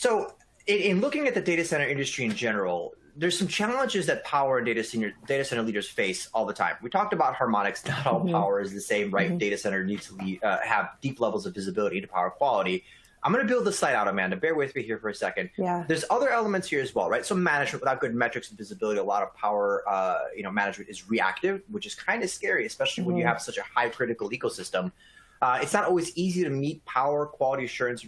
So in looking at the data center industry in general, there's some challenges that power and data center leaders face all the time. We talked about harmonics. Not all power is the same, right? Data center needs to have deep levels of visibility to power quality. I'm going to build the slide out, Amanda. Bear with me here for a second. Yeah. There's other elements here as well, right? So management without good metrics and visibility, a lot of power, management is reactive, which is kind of scary, especially when you have such a high critical ecosystem. It's not always easy to meet power, quality assurance,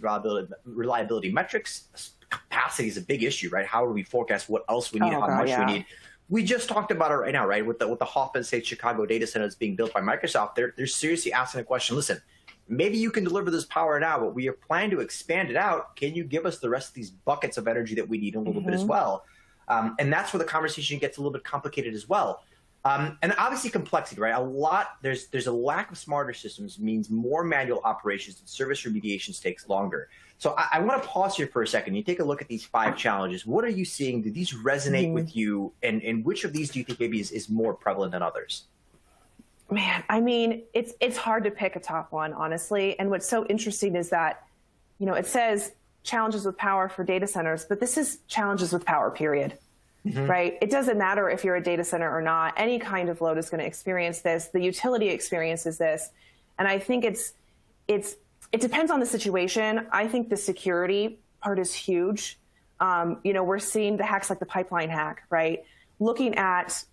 reliability metrics. Capacity is a big issue, right? How do we forecast what else we need, how much we need? We just talked about it right now, right? With the Hoffman State Chicago data center that's being built by Microsoft, they're seriously asking the question, listen, maybe you can deliver this power now, but we are planning to expand it out. Can you give us the rest of these buckets of energy that we need a little bit as well? And that's where the conversation gets a little bit complicated as well. And obviously complexity, right? There's a lack of smarter systems means more manual operations and service remediations takes longer. So I want to pause here for a second. You take a look at these 5 challenges. What are you seeing? Do these resonate with you? And which of these do you think maybe is more prevalent than others? Man, I mean, it's hard to pick a top one, honestly. And what's so interesting is that, it says challenges with power for data centers, but this is challenges with power, period. Right? It doesn't matter if you're a data center or not. Any kind of load is going to experience this. The utility experiences this. And I think it depends on the situation. I think the security part is huge. We're seeing the hacks like the pipeline hack, right? Looking at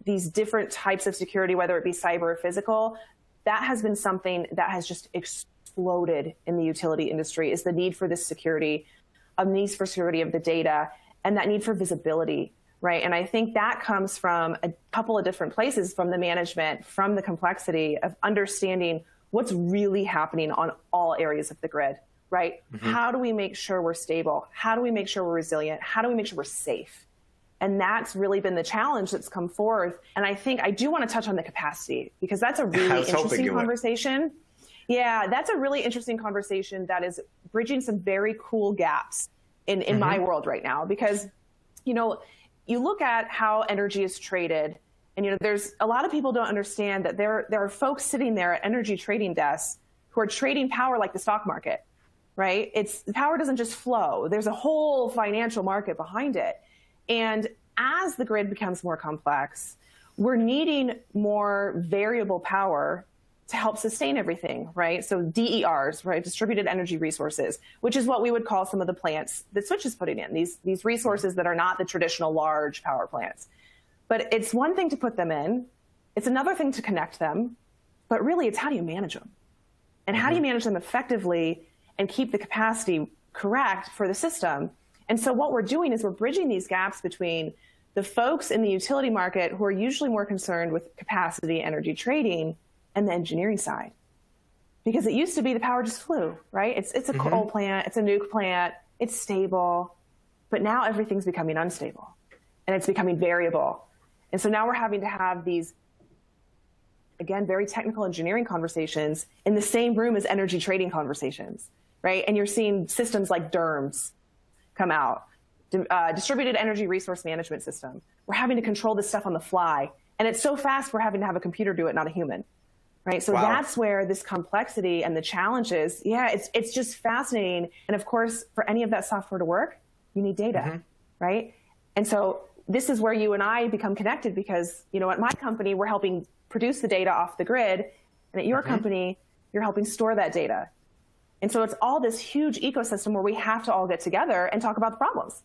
these different types of security, whether it be cyber or physical, that has been something that has just exploded in the utility industry, is the need for this security, needs for security of the data, and that need for visibility, right? And I think that comes from a couple of different places, from the management, from the complexity of understanding what's really happening on all areas of the grid, right? How do we make sure we're stable? How do we make sure we're resilient? How do we make sure we're safe? And that's really been the challenge that's come forth. And I think I do want to touch on the capacity, because that's a really interesting conversation. Yeah, that's a really interesting conversation that is bridging some very cool gaps in my world right now. Because, you look at how energy is traded, and there's a lot of people don't understand that there are folks sitting there at energy trading desks who are trading power like the stock market, right? Power doesn't just flow. There's a whole financial market behind it. And as the grid becomes more complex, we're needing more variable power to help sustain everything, right? So DERs, right, distributed energy resources, which is what we would call some of the plants that Switch is putting in, these resources that are not the traditional large power plants. But it's one thing to put them in, it's another thing to connect them, but really it's how do you manage them? And how do you manage them effectively and keep the capacity correct for the system? And so what we're doing is we're bridging these gaps between the folks in the utility market who are usually more concerned with capacity energy trading and the engineering side. Because it used to be the power just flew, right? It's a coal plant, it's a nuke plant, it's stable, but now everything's becoming unstable and it's becoming variable. And so now we're having to have these, again, very technical engineering conversations in the same room as energy trading conversations, right? And you're seeing systems like DERMS come out, distributed energy resource management system. We're having to control this stuff on the fly. And it's so fast, we're having to have a computer do it, not a human. Right. So that's where this complexity and the challenges, it's just fascinating. And of course, for any of that software to work, you need data, right? And so this is where you and I become connected, because, at my company, we're helping produce the data off the grid. And at your company, you're helping store that data. And so it's all this huge ecosystem where we have to all get together and talk about the problems.